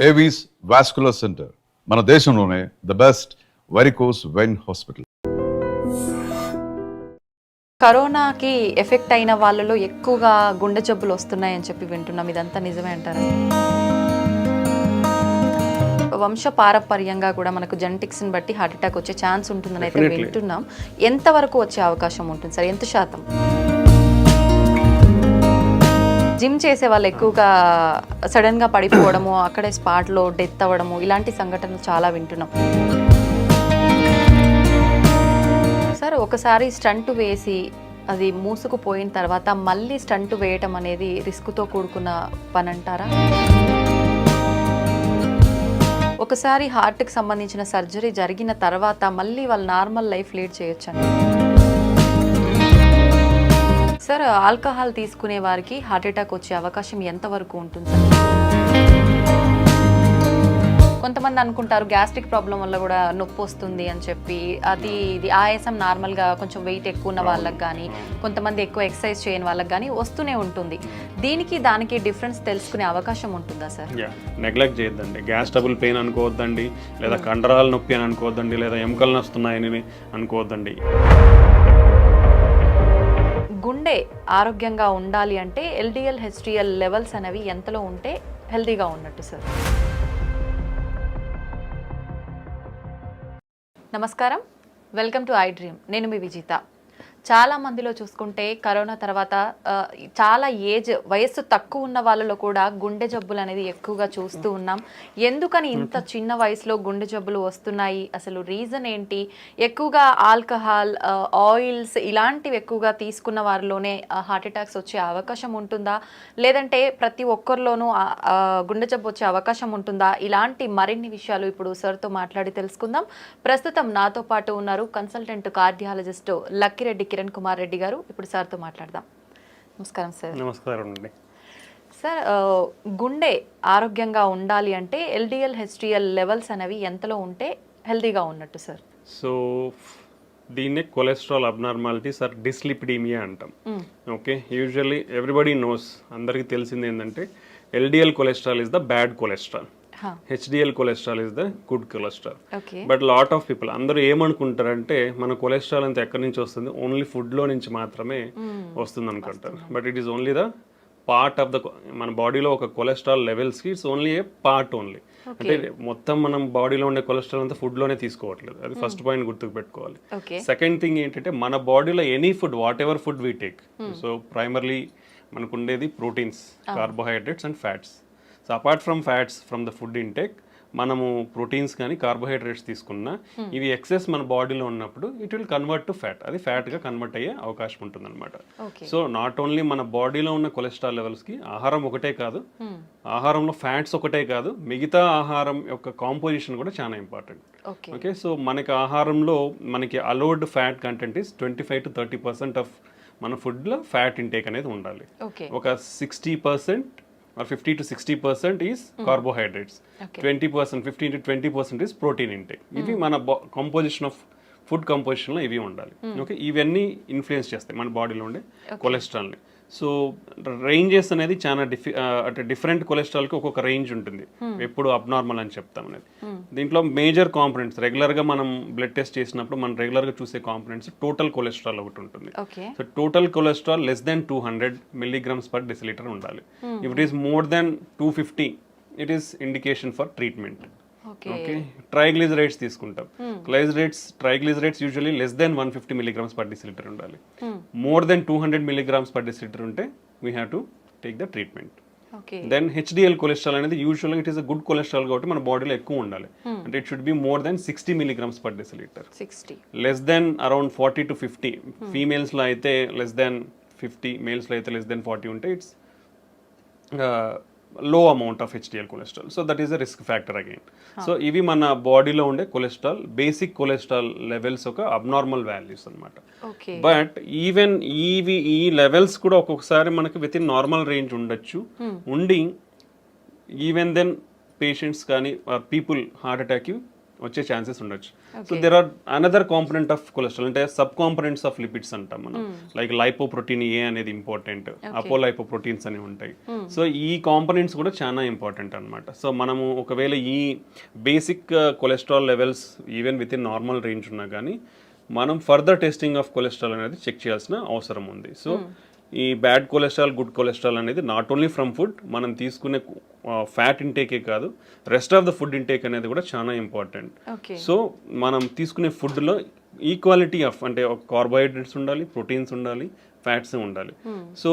Avis vascular centre మన దేశంలోనే the best varicose vein hospital. కరోనాకి ఎఫెక్ట్ అయిన వాళ్ళలో ఎక్కువగా గుండె జబ్బులు వస్తున్నాయని చెప్పి వింటున్నాం. ఇదంతా నిజమే అంటారా? వంశ పారపర్యంగా కూడా మనకు జెనెటిక్స్ని బట్టి హార్ట్ అటాక్ వచ్చే ఛాన్స్ ఉంటుందని అయితే వింటున్నాం. ఎంతవరకు వచ్చే అవకాశం ఉంటుంది సార్? ఎంత శాతం? జిమ్ చేసే వాళ్ళు ఎక్కువగా సడన్గా పడిపోవడము, అక్కడే స్పాట్లో డెత్ అవ్వడము, ఇలాంటి సంఘటనలు చాలా వింటున్నాం. సార్, ఒకసారి స్టంట్ వేసి అది మూసుకుపోయిన తర్వాత మళ్ళీ స్టంట్ వేయటం అనేది రిస్క్తో కూడుకున్న పని అంటారా? ఒకసారి హార్ట్కి సంబంధించిన సర్జరీ జరిగిన తర్వాత మళ్ళీ వాళ్ళు నార్మల్ లైఫ్ లీడ్ చేయొచ్చండి. సార్, ఆల్కహాల్ తీసుకునే వారికి హార్ట్ అటాక్ వచ్చే అవకాశం ఎంతవరకు ఉంటుంది సార్? కొంతమంది అనుకుంటారు గ్యాస్ట్రిక్ ప్రాబ్లం వల్ల కూడా నొప్పి వస్తుంది అని చెప్పి. ఇది ఆయాసం నార్మల్గా కొంచెం వెయిట్ ఎక్కువ ఉన్న వాళ్ళకి కానీ, కొంతమంది ఎక్కువ ఎక్సర్సైజ్ చేయని వాళ్ళకి కానీ వస్తూనే ఉంటుంది. దీనికి దానికి డిఫరెన్స్ తెలుసుకునే అవకాశం ఉంటుందా సార్? నెగ్లెక్ట్ చేయొద్దండి. గ్యాస్ ట్రబుల్ పెయిన్ అనుకోవద్దండి, లేదా కండరాల నొప్పి అని అనుకోవద్దండి, లేదా ఎముకలు నొస్తున్నాయని అనుకోవద్దండి. గుండె ఆరోగ్యంగా ఉండాలి అంటే ఎల్డిఎల్ హెచ్డిఎల్ లెవెల్స్ అనేవి ఎంతలో ఉంటే హెల్తీగా ఉన్నట్టు సార్? నమస్కారం, వెల్కమ్ టు ఐ డ్రీమ్. నేను మీ విజిత. చాలా మందిలో చూసుకుంటే కరోనా తర్వాత చాలా వయస్సు తక్కువ ఉన్న వాళ్ళలో కూడా గుండె జబ్బులు అనేది ఎక్కువగా చూస్తూ ఉన్నాం. ఎందుకని ఇంత చిన్న వయసులో గుండె జబ్బులు వస్తున్నాయి? అసలు రీజన్ ఏంటి? ఎక్కువగా ఆల్కహాల్, ఆయిల్స్ ఇలాంటివి ఎక్కువగా తీసుకున్న వారిలోనే హార్ట్ అటాక్స్ వచ్చే అవకాశం ఉంటుందా? లేదంటే ప్రతి ఒక్కరిలోనూ గుండె జబ్బు వచ్చే అవకాశం ఉంటుందా? ఇలాంటి మరిన్ని విషయాలు ఇప్పుడు సార్తో మాట్లాడి తెలుసుకుందాం. ప్రస్తుతం నాతో పాటు ఉన్నారు కన్సల్టెంట్ కార్డియాలజిస్ట్ లక్కిరెడ్డి కిరణ్ కుమార్ రెడ్డి గారు. ఇప్పుడు సార్తో మాట్లాడదాం. నమస్కారం సార్. నమస్కారం అండి. సార్, గుండె ఆరోగ్యంగా ఉండాలి అంటే ఎల్డిఎల్ హెచ్డిఎల్ లెవెల్స్ అనేవి ఎంతలో ఉంటే హెల్తీగా ఉన్నట్టు సార్? సో దీన్నే కొలెస్ట్రాల్ అబ్నార్మాలిటీస్ ఆర్ డిస్లిపిడీమియా అంటాం. ఓకే, యూజువల్లీ ఎవ్రీబడి నోస్, అందరికీ తెలిసింది ఏంటంటే LDL cholesterol is the bad cholesterol, HDL cholesterol is the good cholesterol. But lot of people అందరూ ఏమనుకుంటారంటే మన కొలెస్ట్రాల్ అంతా ఎక్కడి నుంచి వస్తుంది, ఓన్లీ ఫుడ్లో నుంచి మాత్రమే వస్తుంది అనుకుంటారు. But it is only the part of the మన బాడీలో ఒక కొలెస్ట్రాల్ లెవెల్స్కి it's only a part only. అంటే మొత్తం మనం బాడీలో ఉండే కొలెస్ట్రాల్ అంతా ఫుడ్లోనే తీసుకోవట్లేదు. అది ఫస్ట్ పాయింట్ గుర్తుకు పెట్టుకోవాలి. సెకండ్ థింగ్ ఏంటంటే మన బాడీలో any food, what ever food we take, so primarily మనకు ఉండేది proteins, carbohydrates and fats. So apart from fats from the food intake, మనము ప్రోటీన్స్ కానీ కార్బోహైడ్రేట్స్ తీసుకున్నా ఇవి ఎక్సెస్ మన బాడీలో ఉన్నప్పుడు it will convert to fat. అది ఫ్యాట్గా కన్వర్ట్ అయ్యే అవకాశం ఉంటుంది అనమాట. సో నాట్ ఓన్లీ మన బాడీలో ఉన్న కొలెస్ట్రాల్ లెవెల్స్కి ఆహారం ఒకటే కాదు, ఆహారంలో ఫ్యాట్స్ ఒకటే కాదు, మిగతా ఆహారం యొక్క కాంపోజిషన్ కూడా చాలా ఇంపార్టెంట్. ఓకే, సో మనకి ఆహారంలో మనకి allowed fat content is 25 to 30% of మన ఫుడ్లో ఫ్యాట్ ఇంటేక్ అనేది ఉండాలి. ఒక 60% or 50 to 60% is carbohydrates, 20%, 15 to 20% is protein intake. ఇవి మన కంపోజిషన్ ఆఫ్ ఫుడ్ కంపోజిషన్లో ఇవి ఉండాలి. ఓకే, ఇవన్నీ ఇన్ఫ్లుయెన్స్ చేస్తాయి మన బాడీలో ఉండే కొలెస్ట్రాల్ని. సో రేంజెస్ అనేది చాలా అంటే డిఫరెంట్ కొలెస్ట్రాల్కి ఒక్కొక్క రేంజ్ ఉంటుంది, ఎప్పుడు అబ్నార్మల్ అని చెప్తాం అనేది. దీంట్లో మేజర్ కాంపోనెంట్స్ రెగ్యులర్గా మనం బ్లడ్ టెస్ట్ చేసినప్పుడు మనం రెగ్యులర్గా చూసే కాంపోనెంట్స్ టోటల్ కొలెస్ట్రాల్ ఒకటి ఉంటుంది. So total cholesterol less than 200 mg/dL ఉండాలి. If it is more than 250 it is indication for treatment. Okay, triglycerides తీసుకుంటాం. Triglycerides usually less than 150 mg/dL ఉండాలి. మోర్ దెన్ 200 mg/dL ఉంటే we have to take the treatment. Then HDL cholesterol అనేది యూజువల్గా it is a good cholesterol కాబట్టి మన బాడీలో ఎక్కువ ఉండాలి. అంటే it should be more than 60 mg/dL. Less than around 40 to 50, ఫీమేల్స్లో అయితే లెస్ దెన్ 50, మేల్స్లో అయితే లెస్ దెన్ 40 ఉంటే it's low amount of HDL cholesterol. So that is a risk factor again. సో ఇవి మన బాడీలో ఉండే కొలెస్ట్రాల్, బేసిక్ కొలెస్ట్రాల్ లెవెల్స్ ఒక అబ్నార్మల్ వాల్యూస్ అనమాట. బట్ ఈవెన్ ఈ లెవెల్స్ కూడా ఒక్కొక్కసారి మనకి విత్ ఇన్ నార్మల్ రేంజ్ ఉండొచ్చు. ఉండి ఈవెన్ దెన్ పేషెంట్స్ కానీ పీపుల్ హార్ట్ అటాక్కి వచ్చే ఛాన్సెస్ ఉండొచ్చు. So there are another component of cholesterol, అంటే సబ్ కాంపనెంట్స్ ఆఫ్ లిపిడ్స్ అంటాం మనం. లైక్ లైపోప్రోటీన్ ఏ అనేది ఇంపార్టెంట్, అపోలైపోప్రోటీన్స్ అనేవి ఉంటాయి. సో ఈ కాంపనెంట్స్ కూడా చాలా ఇంపార్టెంట్ అనమాట. సో మనము ఒకవేళ ఈ basic cholesterol levels even with in normal range ఉన్నా కానీ మనం ఫర్దర్ టెస్టింగ్ ఆఫ్ కొలెస్ట్రాల్ అనేది చెక్ చేయాల్సిన అవసరం ఉంది. సో ఈ బ్యాడ్ కొలెస్ట్రాల్, గుడ్ కొలెస్ట్రాల్ అనేది నాట్ ఓన్లీ ఫ్రమ్ ఫుడ్, మనం తీసుకునే ఫ్యాట్ ఇంటేకే కాదు, rest of the food intake అనేది కూడా చాలా ఇంపార్టెంట్. సో మనం తీసుకునే ఫుడ్లో ఈక్వాలిటీ ఆఫ్, అంటే కార్బోహైడ్రేట్స్ ఉండాలి, ప్రోటీన్స్ ఉండాలి, ఫ్యాట్స్ ఉండాలి. సో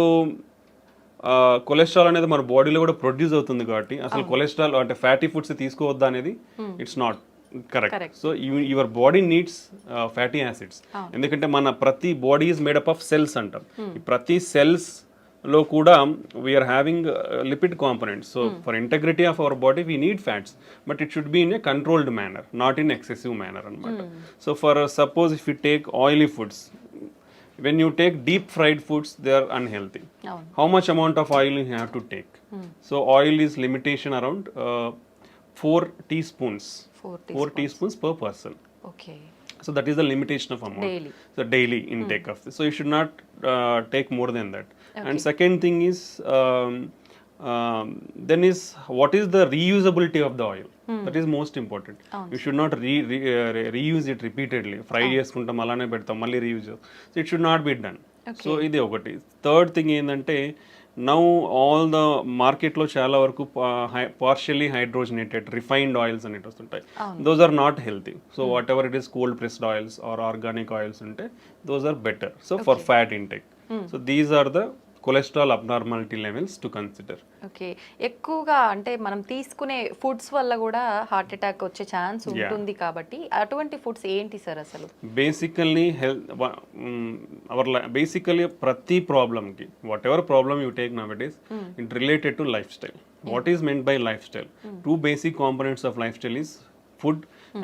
కొలెస్ట్రాల్ అనేది మన బాడీలో కూడా ప్రొడ్యూస్ అవుతుంది కాబట్టి అసలు కొలెస్ట్రాల్ అంటే ఫ్యాటీ ఫుడ్స్ తీసుకోవద్దా అనేది it's not correct. So your body needs fatty acids, ఎందుకంటే మన ప్రతి body is made up of cells అంటాం. ప్రతి సెల్స్ లో కూడా we are having lipid components. So for integrity of our body we need fats, but it should be in a controlled manner, not in excessive manner అనమాట. So for suppose if you take oily foods, when you take deep fried foods, they are unhealthy. How much amount of oil you have to take? So oil is limitation around 4 teaspoons. 4 teaspoons per person. Okay. So that is the limitation of amount. Daily. The daily intake of this. So you should not take more than that. And second thing is then is what is the reusability of the oil? That is most important. You should not reuse it repeatedly. Fry చేసుకుంటాం అలానే పెడతాం మళ్ళీ reuse. So it should not be done. So ఇది ఒకటి. Third thing ఏంటంటే now all the మార్కెట్లో చాలా వరకు పార్షియల్లీ హైడ్రోజనేటెడ్ రిఫైన్డ్ ఆయిల్స్ అనేవి వస్తుంటాయి. Those are not healthy. So whatever it is cold pressed oils or organic oils ఉంటే those are better. So for fat intake. So these are the cholesterol abnormality levels to consider. Okay, ఎక్కువగా అంటే మనం తీసుకునే foods వల్ల కూడా heart attack వచ్చే chance ఉంటుంది కాబట్టి అటువంటి ఫుడ్స్ ఏంటి సార్ అసలు? బేసికల్లీ బేసికల్లీ ప్రతి ప్రాబ్లమ్కి whatever problem you take now it is it related to lifestyle. What is meant by lifestyle? 2 basic components of lifestyle is food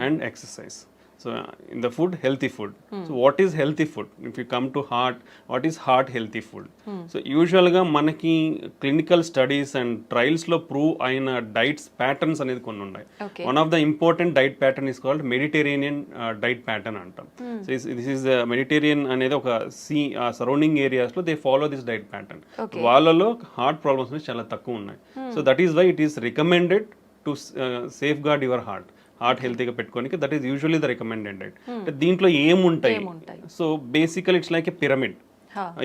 and exercise. So in the food, healthy food. So what is healthy food? If you come to heart, what is heart healthy food? So usually ga manaki clinical studies and trials lo prove aina diets patterns anedi konni unnayi. One of the important diet pattern is called Mediterranean diet pattern antam. So this is Mediterranean anedi oka sea surrounding areas lo they follow this diet pattern. Vallalo heart problems ne chala takku unnayi. So that is why it is recommended to safeguard your heart. Heart హెల్తీగా పెట్టుకోనికి that is usually the recommended diet. దీంట్లో ఏముంటాయి? So బేసికల్ it's like A pyramid.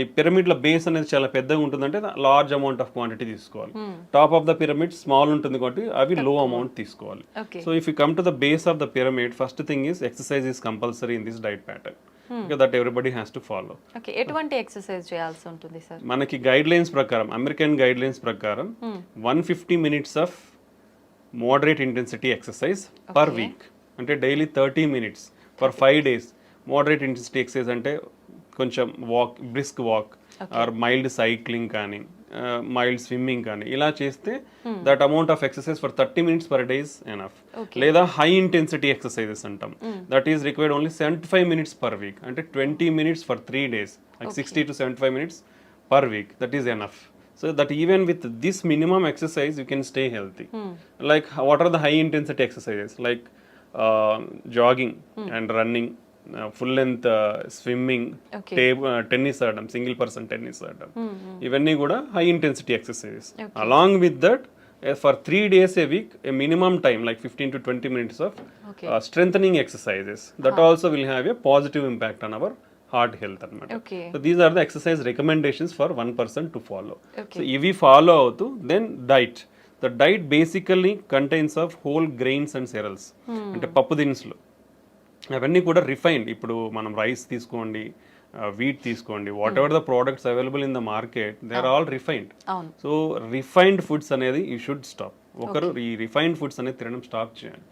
ఈ పిరమిడ్ల base అనేది చాలా పెద్దగా ఉంటుందంటే లార్జ్ అమౌంట్ ఆఫ్ క్వాంటిటీ తీసుకోవాలి. Top of the pyramid small ఉంటుంది కాబట్టి అవి లో అమౌంట్ తీసుకోవాలి. So if you come to the base of the pyramid, first thing is exercise is compulsory in this diet pattern. That everybody has to follow. ఎటువంటి exercise చేయాల్సి ఉంటుంది sir? మనకి guide lines ప్రకారం, అమెరికన్ గైడ్ లైన్స్ ప్రకారం 150 minutes of moderate intensity exercise per week. అంటే daily 30 minutes for 5 days. Moderate intensity exercise అంటే కొంచెం walk, brisk walk are mild cycling కానీ మైల్డ్ స్విమ్మింగ్ కానీ ఇలా చేస్తే that amount of exercise for 30 minutes per day is enough. లేదా high intensity exercises అంటాం. That is required only 75 minutes per week. అంటే 20 minutes for 3 days, like 60 to 75 minutes per week. That is enough. So that even with this minimum exercise, you can stay healthy. Like what are the high intensity exercises? Like jogging and running, full length swimming, tennis adam, single person tennis adam. Ivanni kuda high intensity exercises. Along with that, for 3 days a week, a minimum time like 15 to 20 minutes of strengthening exercises. That also will have a positive impact on our heart health అనమాట. So these are the exercise recommendations for 1 person to follow. So ఇవి follow అవుతూ then diet. The diet basically contains of whole grains and cereals. అంటే పప్పు దినుసులు అవన్నీ కూడా refined. ఇప్పుడు మనం రైస్ తీసుకోండి, వీట్ తీసుకోండి, whatever the products available in the market they are all refined. So refined foods అనేది యూ షుడ్ స్టాప్. ఒకరు ఈ రిఫైన్డ్ ఫుడ్స్ అనేది తినడం స్టాప్ చేయాలి.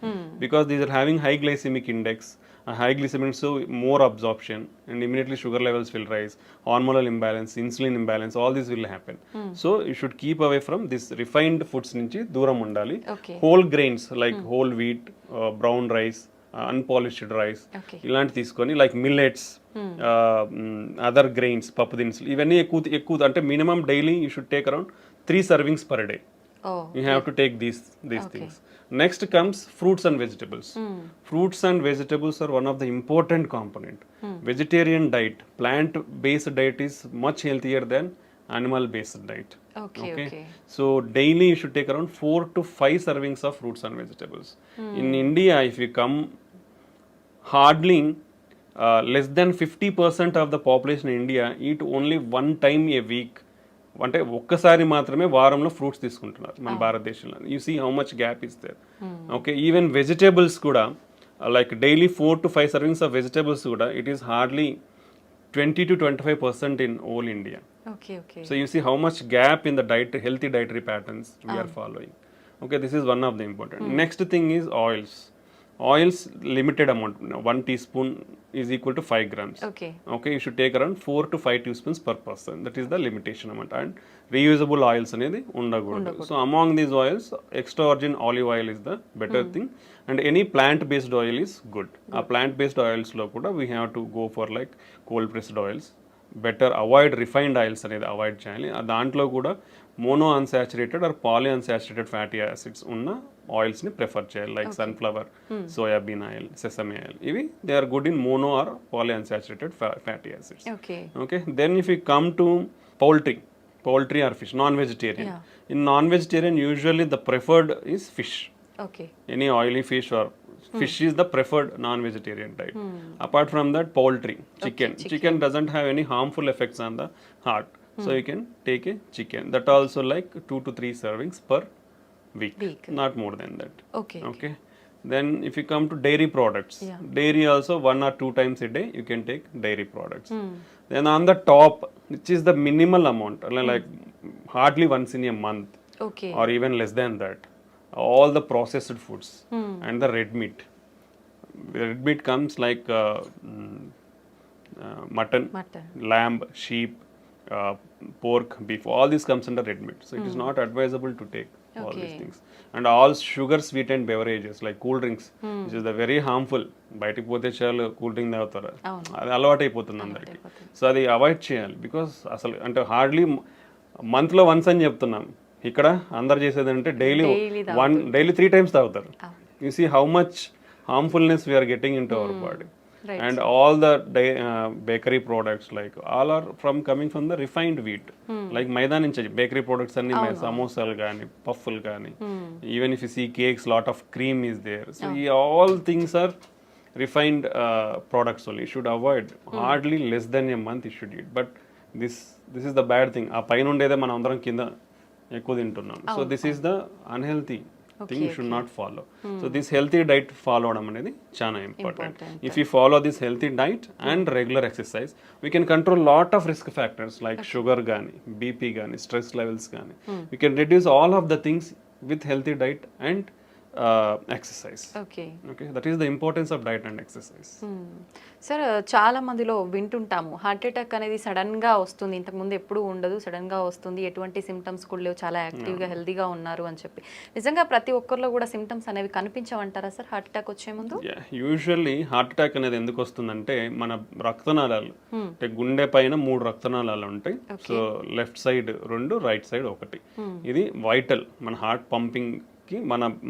Because these are having high glycemic index, high glycemic, so more absorption and immediately sugar levels will rise, hormonal imbalance, insulin imbalance, all this will happen. So you should keep away from this refined foods nunchi dooram undali. Whole grains like whole wheat, brown rice, unpolished rice, ilanti తీసుకొని like millets, other grains, పప్పు దినుసులు ఇవన్నీ ఎక్కువ అంటే minimum daily you should take around 3 servings per day. You have to take these things. Next comes fruits and vegetables. Fruits and vegetables are one of the important component. Vegetarian diet, plant-based diet is much healthier than animal-based diet. Okay. So daily you should take around 4 to 5 servings of fruits and vegetables. In India, if you come, hardly less than 50% of the population in India eat only one time a week. అంటే ఒక్కసారి మాత్రమే వారంలో fruits తీసుకుంటున్నారు మన భారతదేశంలో. You see how much gap is there. Okay, even vegetables కూడా like daily 4 to 5 servings of vegetables కూడా it is hardly 20 to 25% in all India. Okay. So you see how much gap in the diet, healthy dietary patterns we are following. Okay, this is one of the important. Next thing is oils. Oils, limited amount. 1 teaspoon is equal to 5 grams. Okay. Okay, you should take around 4 to 5 teaspoons per person. That is the limitation amount. And reusable oils అనేది ఉండకూడదు. So among these oils, extra virgin olive oil is the better thing. And any plant-based oil is good. ఆ plant-based oils లో కూడా we have to go for like cold pressed oils. Better avoid refined oils అనేది avoid చేయాలి. దాంట్లో కూడా mono unsaturated or poly unsaturated fatty acids ఉన్న ఆయిల్స్ని prefer చేయాలి, like sunflower, soybean oil, sesame oil. ఇవి they are good in mono or poly unsaturated fatty acids. Okay, then if you come to poultry or fish, non-vegetarian. In non-vegetarian, usually the preferred is fish. Okay. Any oily fish or fish is the preferred non-vegetarian diet. Apart from that, poultry, chicken. Chicken doesn't have any harmful effects on the heart. So you can take a chicken. That also like 2 to 3 servings per week. Not more than that. Okay. Then if you come to dairy products, dairy also 1 or 2 times a day you can take dairy products. Then on the top, which is the minimal amount, like hardly once in a month, or even less than that, all the processed foods and the red meat. Red meat comes like mutton, lamb, sheep, pork, beef. All this comes under red meat. So it is not advisable to take all these things. And all sugar sweetened beverages like cool drinks, which is the very harmful. బయటికి పోతే చాలు cool drink తాగుతారు, అది అలవాటు అయిపోతుంది అందరికి. So అది avoid చేయాలి. బికాస్ అసలు అంటే హార్డ్లీ మంత్లో వన్స్ అని చెప్తున్నాం, ఇక్కడ అందరు చేసేది అంటే డైలీ 3 times తాగుతారు. You see how much harmfulness we are getting into our body. Right. And all the bakery products, like all are coming from the refined wheat. Like maida nunchi bakery products anni samosal gaani, puffle gaani, even if you see cakes, lot of cream is there. So all things are refined products only. You should avoid. Hardly less than a month you should eat. But this is the bad thing. ఆ పైన ఉండేదే మనం అందరం కింద ఎక్కువ తింటున్నాం. So this is the unhealthy thing you should not follow. So this healthy diet followడం అనేది చాలా important. If you follow this healthy diet and regular exercise, we can control lot of risk factors like sugar గాని, BP గాని, stress levels గాని. We can reduce all of the things with healthy diet and exercise. Okay, that is the importance of diet and exercise. Sir చాలా మందిలో వింటుంటాము heart attack అనేది sudden గా వస్తుంది, ఇంతకుముందు ఎప్పుడు ఉండదు, సడన్ గా వస్తుంది, ఎటువంటి సిమ్టమ్స్ కూడా లేవు, చాలా యాక్టివ్గా హెల్దీగా ఉన్నారు అని చెప్పి. నిజంగా ప్రతి ఒక్కరిలో కూడా సిమ్టమ్స్ అనేవి కనిపించవంటారా సార్ హార్ట్ అటాక్ వచ్చే ముందు? యూజువల్లీ హార్ట్ అటాక్ అనేది ఎందుకు వస్తుందంటే మన రక్తనాళాలు అంటే గుండె పైన 3 రక్తనాళాలు ఉంటాయి. So left side 2, right side 1. ఇది వైటల్, మన హార్ట్ పంపింగ్ కి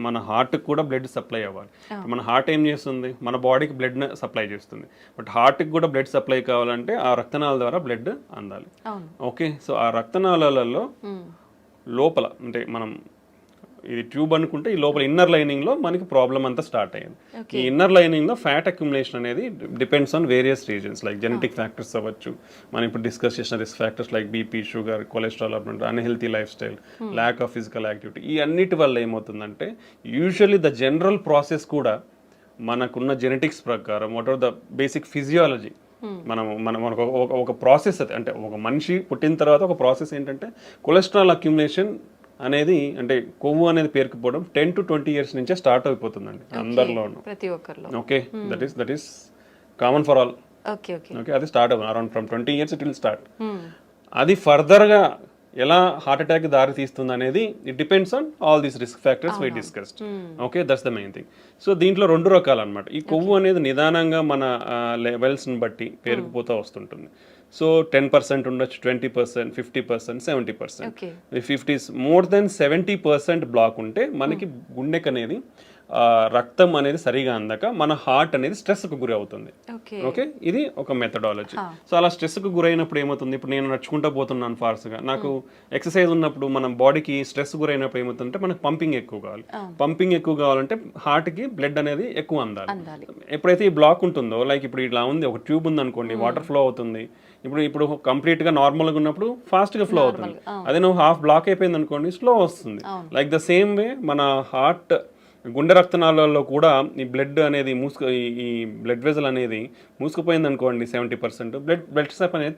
మన హార్ట్ కూడా బ్లడ్ సప్లై అవ్వాలి. మన హార్ట్ ఏం చేస్తుంది, మన బాడీకి బ్లడ్ సప్లై చేస్తుంది. బట్ హార్ట్కి కూడా బ్లడ్ సప్లై కావాలంటే ఆ రక్తనాళాల ద్వారా బ్లడ్ అందాలి. ఓకే, సో ఆ రక్తనాళాలలో లోపల అంటే మనం ఇది ట్యూబ్ అనుకుంటే ఈ లోపల ఇన్నర్ లైనింగ్ లో మనకి ప్రాబ్లం అంతా స్టార్ట్ అయ్యింది. ఈ ఇన్నర్ లైనింగ్ లో ఫ్యాట్ అక్యుములేషన్ అనేది depends on various reasons, like genetic factors అవ్వచ్చు, మనం ఇప్పుడు డిస్కస్ చేసిన risk factors like BP, sugar, cholesterol, unhealthy life style, lack of physical activity. ఈ అన్నిటి వల్ల ఏమవుతుందంటే యూజువల్లీ ద జనరల్ ప్రాసెస్ కూడా మనకున్న జెనెటిక్స్ ప్రకారం what are the basic physiology మనకు ఒక ప్రాసెస్ అది, అంటే ఒక మనిషి పుట్టిన తర్వాత ఒక ప్రాసెస్ ఏంటంటే కొలెస్ట్రాల్ అక్యుములేషన్ అనేది, అంటే కొవ్వు అనేది పేరుకుపోవడం 10 to 20 years నుంచే స్టార్ట్ అయిపోతుందండి అందరిలోనూ, ప్రతి ఒక్కరిలో. Okay, that is common for all. Okay, అది స్టార్ట్ అవుతుంది around from 20 years it will start. అది ఫర్దర్గా ఎలా హార్ట్ అటాక్ దారి తీస్తుంది అనేది it depends on all these risk factors we discussed. Okay, that's the main thing. So దీంట్లో 2 రకాలు అనమాట. ఈ కొవ్వు అనేది నిదానంగా మన లెవెల్స్ని బట్టి పేరుకుపోతూ వస్తుంటుంది. సో 10% ఉండొచ్చు, 20%, 50%, 70%. ఓకే 50 మోర్ దెన్ 70% బ్లాక్ ఉంటే మనకి గుండెకి అనేది రక్తం అనేది సరిగా అందక మన హార్ట్ అనేది స్ట్రెస్కు గురి అవుతుంది. ఓకే ఓకే, ఇది ఒక మెథడాలజీ. సో అలా స్ట్రెస్కు గురైనప్పుడు ఏమవుతుంది, ఇప్పుడు నేను నడుచుకుంటూ పోతున్నాను ఫాస్ట్గా, నాకు ఎక్సర్సైజ్ ఉన్నప్పుడు మన బాడీకి స్ట్రెస్ గురైనప్పుడు ఏమవుతుందంటే మనకు పంపింగ్ ఎక్కువ కావాలి. పంపింగ్ ఎక్కువ కావాలంటే హార్ట్కి బ్లడ్ అనేది ఎక్కువ అందాలి. ఎప్పుడైతే ఈ బ్లాక్ ఉంటుందో, లైక్ ఇప్పుడు ఇట్లా ఉంది, ఒక ట్యూబ్ ఉంది అనుకోండి, వాటర్ ఫ్లో అవుతుంది. ఇప్పుడు కంప్లీట్గా నార్మల్గా ఉన్నప్పుడు ఫాస్ట్గా ఫ్లో అవుతుంది. అదే నువ్వు హాఫ్ బ్లాక్ అయిపోయింది అనుకోండి, స్లో వస్తుంది. లైక్ ద సేమ్ వే మన హార్ట్ గుండె రక్తనాళాల్లో కూడా ఈ బ్లడ్ అనేది ఈ బ్లడ్ వెజల్ అనేది మూసుకుపోయింది అనుకోండి 70%, బ్లడ్ స్టెప్ అనేది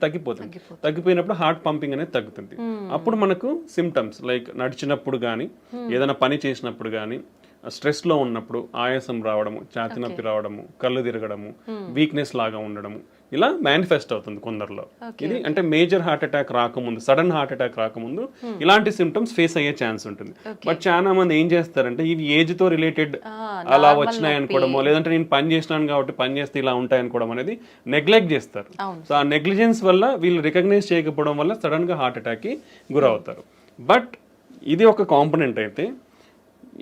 తగ్గిపోయినప్పుడు హార్ట్ పంపింగ్ అనేది తగ్గుతుంది. అప్పుడు మనకు సిమ్టమ్స్ లైక్ నడిచినప్పుడు కానీ, ఏదైనా పని చేసినప్పుడు కానీ, స్ట్రెస్లో ఉన్నప్పుడు ఆయాసం రావడము, ఛాతీ నొప్పి రావడము, కళ్ళు తిరగడము, వీక్నెస్ లాగా ఉండడము, ఇలా మేనిఫెస్ట్ అవుతుంది కొందరిలో. ఇది అంటే మేజర్ హార్ట్ అటాక్ రాకముందు, సడన్ హార్ట్ అటాక్ రాకముందు ఇలాంటి సిమ్టమ్స్ ఫేస్ అయ్యే ఛాన్స్ ఉంటుంది. బట్ చాలా మంది ఏం చేస్తారంటే ఇవి ఏజ్ తో రిలేటెడ్ అలా వచ్చినాయి అనుకోవడమో, లేదంటే నేను పని చేసినాను కాబట్టి పని చేస్తే ఇలా ఉంటాయి అనుకోవడం అనేది నెగ్లెక్ట్ చేస్తారు. సో ఆ నెగ్లిజెన్స్ వల్ల వీళ్ళు రికగ్నైజ్ చేయకపోవడం వల్ల సడన్ గా హార్ట్ అటాక్ కి గురవుతారు. బట్ ఇది ఒక కాంపోనెంట్ అయితే,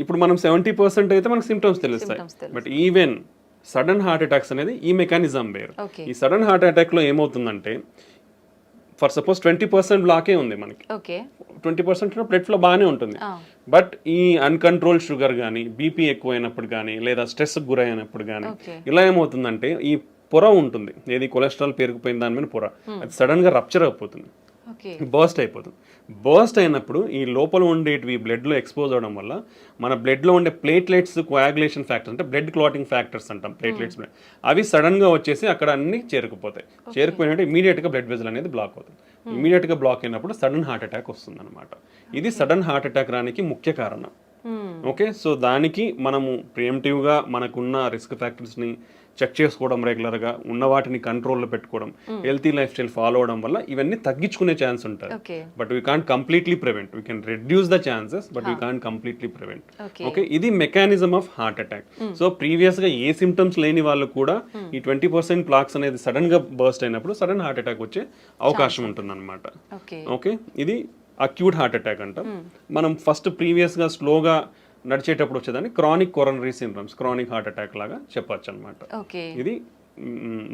ఇప్పుడు మనం 70% అయితే మనకు సిమ్టమ్స్ తెలుస్తాయి. But even sudden heart attacks అనేది ఈ మెకానిజం వేరు. ఈ సడన్ హార్ట్ అటాక్ లో ఏమవుతుందంటే, ఫర్ సపోజ్ 20% బ్లాకే ఉంది మనకి, 20% బ్లడ్ ఫ్లో బాగానే ఉంటుంది. బట్ ఈ అన్కంట్రోల్ షుగర్ కానీ, బీపీ ఎక్కువైనప్పుడు కానీ, లేదా స్ట్రెస్ గురైనప్పుడు కానీ, ఇలా ఏమవుతుందంటే ఈ పొర ఉంటుంది, ఏది కొలెస్ట్రాల్ పెరిగిపోయిన దాని మీద పొర, అది సడన్ గా రప్చర్ అయిపోతుంది, బర్స్ట్ అయిపోతుంది. బర్స్ట్ అయినప్పుడు ఈ లోపల ఉండేటివి బ్లడ్లో ఎక్స్పోజ్ అవడం వల్ల మన బ్లడ్లో ఉండే ప్లేట్లెట్స్ కోయాగులేషన్ ఫ్యాక్టర్స్, అంటే బ్లడ్ క్లాటింగ్ ఫ్యాక్టర్స్ అంటాం, ప్లేట్లెట్స్, అవి సడన్గా వచ్చేసి అక్కడ అన్ని చేరుకుపోతాయి. చేరుకుపోయినట్టు ఇమీడియట్గా బ్లడ్ వెజల్ అనేది బ్లాక్ అవుతుంది. ఇమీడియట్గా బ్లాక్ అయినప్పుడు సడన్ హార్ట్ అటాక్ వస్తుంది అనమాట. ఇది సడన్ హార్ట్ అటాక్ రానికి ముఖ్య కారణం. ఓకే, సో దానికి మనము ప్రియంటివ్గా మనకున్న రిస్క్ ఫ్యాక్టర్స్ని చెక్ చేసుకోవడం, రెగ్యులర్గా ఉన్న వాటిని కంట్రోల్లో పెట్టుకోవడం, హెల్తీ లైఫ్ స్టైల్ ఫాలో అవడం వల్ల ఇవన్నీ తగ్గించుకునే ఛాన్స్ ఉంటుంది. But we can't completely prevent, we can reduce the chances, but we can't completely prevent. Okay, ఇది mechanism of heart attack. So ప్రీవియస్గా ఏ సిమ్టమ్స్ లేని వాళ్ళు కూడా ఈ 20% ప్లాక్స్ అనేది సడన్ గా బర్స్ట్ అయినప్పుడు సడన్ హార్ట్ అటాక్ వచ్చే అవకాశం ఉంటుంది అనమాట. ఓకే, ఇది అక్యూట్ హార్ట్ అటాక్ అంటాం. మనం ఫస్ట్ ప్రీవియస్గా స్లోగా నడిచేటప్పుడు వచ్చేదాన్ని chronic coronary syndromes, chronic heart attack లాగా చెప్పొచ్చు అనమాట. ఇది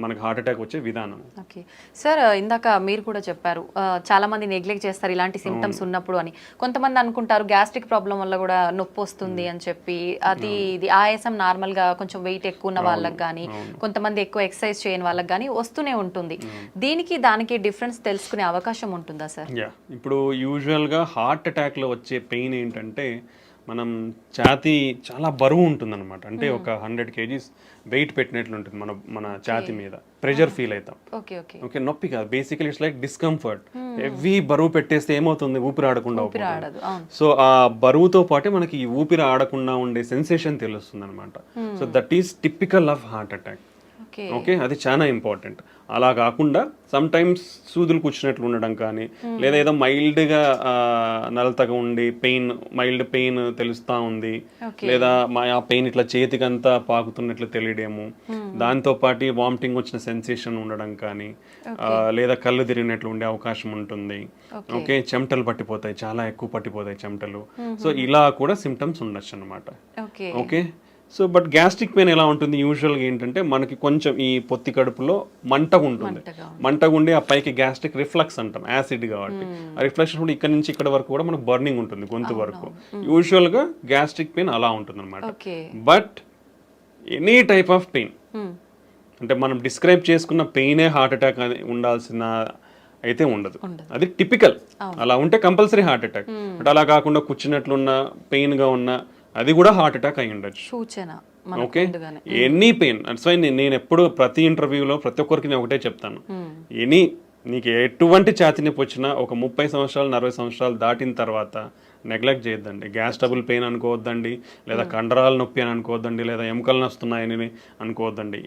మనకు హార్ట్ అటాక్ వచ్చే విధానం. ఓకే సార్, ఇందాక మీరు కూడా చెప్పారు చాలా మంది నెగ్లెక్ట్ చేస్తారు ఇలాంటి సిమ్టమ్స్ ఉన్నప్పుడు అని. కొంతమంది అనుకుంటారు గ్యాస్ట్రిక్ ప్రాబ్లం వల్ల కూడా నొప్పి వస్తుంది అని చెప్పి, అది ఇది ఆయాసం నార్మల్ గా కొంచెం వెయిట్ ఎక్కువ ఉన్న వాళ్ళకి కానీ, కొంతమంది ఎక్కువ ఎక్సర్సైజ్ చేయని వాళ్ళకి కానీ వస్తూనే ఉంటుంది. దీనికి దానికి డిఫరెన్స్ తెలుసుకునే అవకాశం ఉంటుందా సార్? ఇప్పుడు యూజువల్ గా హార్ట్ అటాక్ లో వచ్చే పెయిన్ ఏంటంటే, మనం ఛాతీ చాలా బరువు ఉంటుంది అనమాట. అంటే ఒక 100 kgs వెయిట్ పెట్టినట్లు ఉంటుంది మన ఛాతీ మీద, ప్రెషర్ ఫీల్ అవుతాం. ఓకే, నొప్పి కాదు, basically it's like discomfort. Heavy బరువు పెట్టేస్తే ఏమవుతుంది, ఊపిరి ఆడకుండా. సో ఆ బరువుతో పాటే మనకి ఈ ఊపిరి ఆడకుండా ఉండే సెన్సేషన్ తెలుస్తుంది అనమాట. So that is typical of heart attack. Okay, అది చాలా ఇంపార్టెంట్. అలా కాకుండా సమ్ టైమ్స్ సూదులు కూర్చున్నట్లు ఉండడం కానీ, లేదా ఏదో మైల్డ్గా నలతగా ఉండి మైల్డ్ పెయిన్ తెలుస్తూ ఉంది, లేదా ఆ పెయిన్ ఇట్లా చేతికంతా పాకుతున్నట్లు తెలియడము, దాంతో పాటు వామిటింగ్ వచ్చిన సెన్సేషన్ ఉండడం కానీ, లేదా కళ్ళు తిరిగినట్లు ఉండే అవకాశం ఉంటుంది. ఓకే, చెమటలు పట్టిపోతాయి, చాలా ఎక్కువ పట్టిపోతాయి చెమటలు. సో ఇలా కూడా సిమ్టమ్స్ ఉండొచ్చు అనమాట. Okay, so but gastric pain ఎలా ఉంటుంది యూజువల్గా ఏంటంటే, మనకి కొంచెం ఈ పొత్తి కడుపులో మంటగా ఉంటుంది, మంటగా ఉండి ఆ పైకి గ్యాస్ట్రిక్ రిఫ్లక్స్ అంటాం, యాసిడ్ కాబట్టి ఆ రిఫ్లెక్షన్ కూడా ఇక్కడ నుంచి ఇక్కడ వరకు కూడా మనకు బర్నింగ్ ఉంటుంది గొంతు వరకు. యూజువల్గా గ్యాస్ట్రిక్ పెయిన్ అలా ఉంటుంది అనమాట. But any type of pain, అంటే మనం డిస్క్రైబ్ చేసుకున్న పెయినే హార్ట్ అటాక్ అని ఉండాల్సిన అయితే ఉండదు, అది టిపికల్. అలా ఉంటే కంపల్సరీ హార్ట్ అటాక్. బట్ అలా కాకుండా కూర్చున్నట్లున్న పెయిన్గా ఉన్న అది కూడా హార్ట్ అటాక్ అయి ఉండొచ్చు. Okay, any pain. That's why నేను ఎప్పుడు ప్రతి ఇంటర్వ్యూలో ప్రతి ఒక్కరికి నేను ఒకటే చెప్తాను, నీకు ఎటువంటి ఛాతీ నొప్పి వచ్చినా ఒక 30 సంవత్సరాలు 40 సంవత్సరాలు దాటిన తర్వాత నెగ్లెక్ట్ చేయొద్దండి. గ్యాస్ ట్రబుల్ పెయిన్ అనుకోవద్దండి, లేదా కండరాల నొప్పి అని అనుకోవద్దండి, లేదా ఎముకలు నొస్తున్నాయని అనుకోవద్దండి.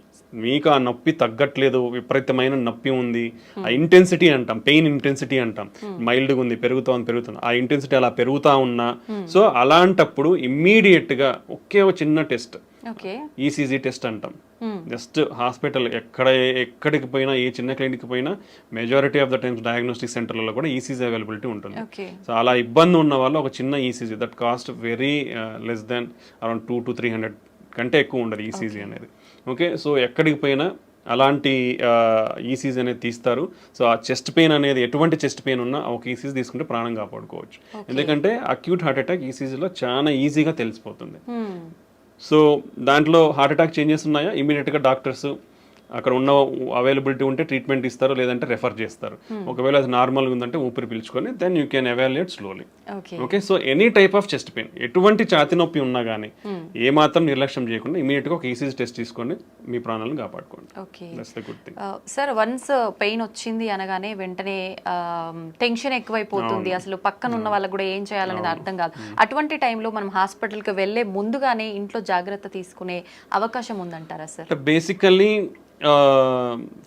మీకు ఆ నొప్పి తగ్గట్లేదు, విపరీతమైన నొప్పి ఉంది, ఆ ఇంటెన్సిటీ అంటాం, పెయిన్ ఇంటెన్సిటీ అంటాం, మైల్డ్గా ఉంది, పెరుగుతుంది, ఆ ఇంటెన్సిటీ అలా పెరుగుతూ ఉన్నా, సో అలాంటప్పుడు ఇమ్మీడియట్గా ఒకే ఒక చిన్న టెస్ట్, ఈసీజీ టెస్ట్ అంటాం, జస్ట్ హాస్పిటల్ ఎక్కడికి పోయినా, ఏ చిన్న క్లినిక్ పోయినా majority of the times diagnostic సెంటర్లలో కూడా ఈసీజీ అవైలబిలిటీ ఉంటుంది. ఓకే. సో అలా ఇబ్బంది ఉన్న వాళ్ళు ఒక చిన్న ECG that cost very less than around 200 to 300 కంటే ఎక్కువ ఉండదు ఈసీజీ అనేది. ఓకే, సో ఎక్కడికి పోయినా అలాంటి ఈసీజీ అనేది తీస్తారు. సో ఆ చెస్ట్ పెయిన్ అనేది ఎటువంటి చెస్ట్ పెయిన్ ఉన్నా ఒక ఈసీజీ తీసుకుంటే ప్రాణం కాపాడుకోవచ్చు. ఎందుకంటే అక్యూట్ హార్ట్ అటాక్ ఈసీజీలో చాలా ఈజీగా తెలిసిపోతుంది. సో దాంట్లో హార్ట్ అటాక్ చేంజెస్ ఉన్నాయా, ఇమీడియట్గా డాక్టర్స్ అక్కడ ఉన్న అవైలబిలిటీ ఉంటే ట్రీట్మెంట్ ఇస్తారు, లేదంటే రెఫర్ చేస్తారు. ఒకవేళ అది నార్మల్గా ఉందంటే ఊపిరి పీల్చుకొని then you can evaluate slowly. Okay, so any type of chest pain, ఎటువంటి ఛాతి నొప్పి ఉన్నా కానీ ఏ మాత్రం నిర్లక్ష్యం చేయకుండా ఇమీడియట్గా ఒక ఈసీజీ టెస్ట్ తీసుకొని మీ ప్రాణాలను కాపాడుకోండి. That's the good thing. Sir, once pain వచ్చింది అనగానే వెంటనే టెన్షన్ ఎక్కువైపోతుంది, అసలు పక్కన ఉన్న వాళ్ళకి కూడా ఏం చేయాలనేది అర్థం కాదు. అటువంటి టైంలో మనం హాస్పిటల్కి వెళ్ళే ముందుగానే ఇంట్లో జాగ్రత్త తీసుకునే అవకాశం ఉందంటారా సార్? బేసికల్లీ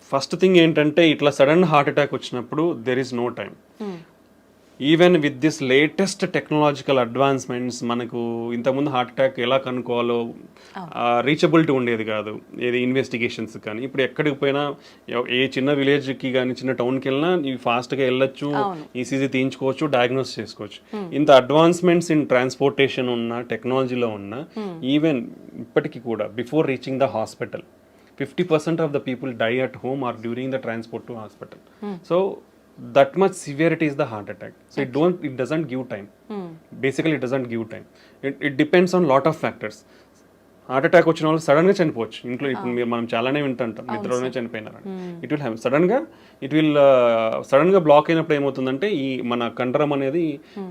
ఫస్ట్ థింగ్ ఏంటంటే ఇట్లా సడన్ హార్ట్ అటాక్ వచ్చినప్పుడు there is no time. Even with this latest technological advancements, మనకు ఇంతకుముందు హార్ట్ అటాక్ ఎలా కనుక్కోవాలో రీచబిలిటీ ఉండేది కాదు, ఏది ఇన్వెస్టిగేషన్స్ కానీ. ఇప్పుడు ఎక్కడికి పోయినా, ఏ చిన్న విలేజ్కి కానీ చిన్న టౌన్కి వెళ్ళినా ఇవి ఫాస్ట్గా వెళ్ళొచ్చు, ఈసీజీ తీయించుకోవచ్చు, డయాగ్నోస్ చేసుకోవచ్చు. ఇంత అడ్వాన్స్మెంట్స్ ఇన్ ట్రాన్స్పోర్టేషన్ ఉన్న, టెక్నాలజీలో ఉన్న, ఈవెన్ ఇప్పటికీ కూడా before reaching the hospital 50% of the people die at home or during the transport to hospital. So that much severity is the heart attack. So it doesn't give time. Basically it doesn't give time. It depends on lot of factors. Heart attack వచ్చిన వాళ్ళు sudden గా చనిపోవచ్చు ఇంట్లో. ఇప్పుడు మనం చాలానే వింటుంటాం, నిద్రలోనే చనిపోయినారు. ఇట్ విల్ హ్యావ్ సడన్ గా బ్లాక్ అయినప్పుడు ఏమవుతుందంటే, ఈ మన కండరం అనేది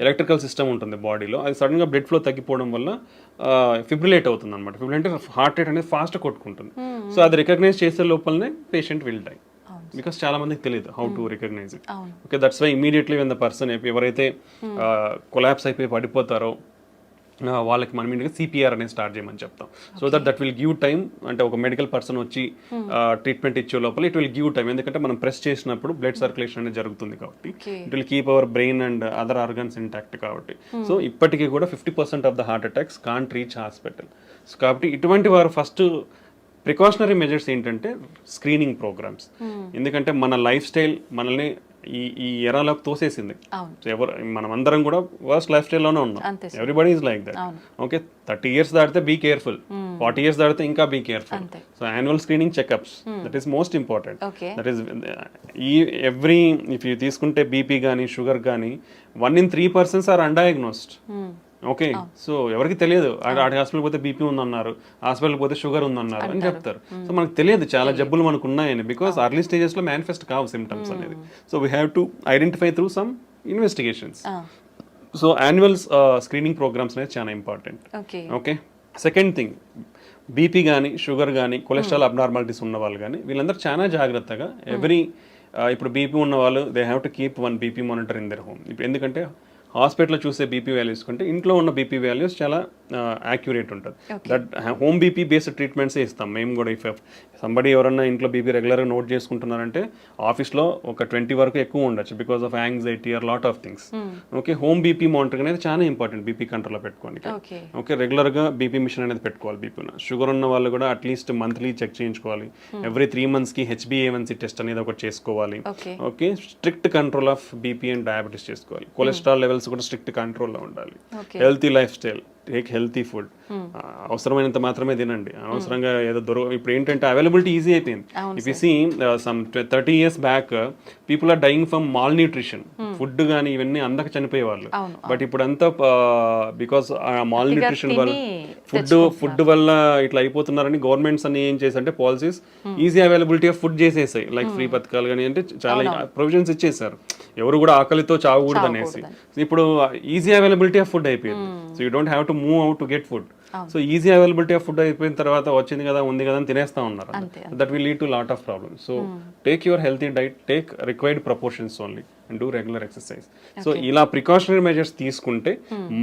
ఎలక్ట్రికల్ సిస్టమ్ ఉంటుంది బాడీలో, అది సడన్ గా బ్లడ్ ఫ్లో తగ్గిపోవడం వల్ల ఫిబ్రిలేట్ అవుతుంది అనమాట. ఫిబ్రిలేట్ అంటే హార్ట్ రేట్ అనేది ఫాస్ట్ కొట్టుకుంటుంది. సో అది రికగ్నైజ్ చేసే లోపలనే పేషెంట్ విల్ డై. బికాస్ చాలా మందికి తెలియదు how to recognise it. Okay, that's why immediately when the person ఎవరైతే కొలాప్స్ అయిపోయి పడిపోతారో వాళ్ళకి మనం ఇంటికి సిపిఆర్ అనేది స్టార్ట్ చేయమని చెప్తాం. So that will give time. అంటే ఒక మెడికల్ పర్సన్ వచ్చి ట్రీట్మెంట్ ఇచ్చే లోపల ఇట్ విల్ గివ్ టైం. ఎందుకంటే మనం ప్రెస్ చేసినప్పుడు బ్లడ్ సర్క్యులేషన్ అనేది జరుగుతుంది కాబట్టి it will keep our brain and other organs intact కాబట్టి. సో ఇప్పటికీ కూడా 50% of the heart attacks can't reach hospital. So కాబట్టి ఇటువంటి వారు ఫస్ట్ ప్రికాషనరీ మెజర్స్ ఏంటంటే స్క్రీనింగ్ ప్రోగ్రామ్స్. ఎందుకంటే మన లైఫ్ స్టైల్ మనల్ని ఈ ఎరాలోకి తోసేసింది. మనం అందరం కూడా వర్స్ట్ లైఫ్ స్టైల్లోనే ఉన్నాం. Everybody is like that. Okay, 30 years దాటితే బీ కేర్ఫుల్, 40 years దాటితే ఇంకా be careful. So annual screening checkups, that is most important. That is if you తీసుకుంటే బీపీ కానీ షుగర్ కానీ 1 in 3 persons are undiagnosed. Okay, so ఎవరికి తెలియదు. Hospital పోతే BP ఉందన్నారు, హాస్పిటల్ పోతే షుగర్ ఉందన్నారు అని చెప్తారు. సో మనకు తెలియదు చాలా జబ్బులు మనకు ఉన్నాయని, బికాస్ అర్లీ స్టేజెస్ లో మేనిఫెస్ట్ కావు సిమ్టమ్స్ అనేది. So we have to identify through some investigations. So annual screening programmes అనేది చాలా important. Okay, second thing, BP కానీ షుగర్ కానీ కొలెస్ట్రాల్ అబ్నార్మాలిటీస్ ఉన్న వాళ్ళు కానీ వీళ్ళందరూ చాలా జాగ్రత్తగా ఇప్పుడు బీపీ ఉన్న వాళ్ళు they have to keep 1 BP monitor in their home. ఇప్పుడు ఎందుకంటే హాస్పిటల్లో చూసే బీపీ వాల్యూస్ కంటే ఇంట్లో ఉన్న బీపీ వాల్యూస్ చాలా యాక్యురేట్ ఉంటుంది. దట్ హోమ్ బీపీ బేస్డ్ ట్రీట్మెంట్సే ఇస్తాం మేము కూడా. ఇఫ్ సంబడి ఎవరన్నా ఇంట్లో బీపీ రెగ్యులర్గా నోట్ చేసుకుంటున్నారంటే ఆఫీస్లో ఒక 20 వరకు ఎక్కువ ఉండొచ్చు because of anxiety are lot of things. Okay, home BP monitoring అనేది చాలా ఇంపార్టెంట్ బీపీ కంట్రోల్లో పెట్టుకోండి. ఓకే, రెగ్యులర్గా బీపీ మిషన్ అనేది పెట్టుకోవాలి. బీపీ షుగర్ ఉన్న వాళ్ళు కూడా అట్లీస్ట్ మంత్లీ చెక్ చేయించుకోవాలి. ఎవ్రీ 3 months HbA1c టెస్ట్ అనేది ఒకటి చేసుకోవాలి. Okay, strict control of BP and diabetes చేసుకోవాలి. కొలెస్ట్రాల్ లెవెల్స్ కూడా స్ట్రిక్ట్ కంట్రోల్లో ఉండాలి. Healthy lifestyle, take healthy food. అవసరమైనంత మాత్రమే తినండి, అనవసరంగా ఏదో ఇప్పుడు ఏంటంటే అవైలబిలిటీ ఈజీ అయిపోయింది. If you see some 30 years back people are dying from malnutrition. Food కానీ ఇవన్నీ అందక చనిపోయేవాళ్ళు. బట్ ఇప్పుడు అంతా బికాస్ మాల్ న్యూట్రిషన్ వల్ల ఫుడ్ వల్ల ఇట్లా అయిపోతున్నారని గవర్నమెంట్స్ అన్ని ఏం చేశారంటే policies easy availability of food చేసేసాయి. లైక్ ఫ్రీ పథకాలు కానీ అంటే చాలా ప్రొవిజన్స్ ఇచ్చేసారు, ఎవరు కూడా ఆకలితో చావకూడదు అనేసి. ఇప్పుడు ఈజీ అవైలబిలిటీ ఆఫ్ ఫుడ్ అయిపోయింది. So you don't have to move out to get food. So easy availability of food అయిపోయిన తర్వాత వచ్చింది కదా ఉంది కదా అని తినేస్తా ఉన్నారు. That will lead to lot of problems. So take your healthy diet, take required proportions only and do regular exercise. So ఇలా ప్రికాషనరీ మెజర్స్ తీసుకుంటే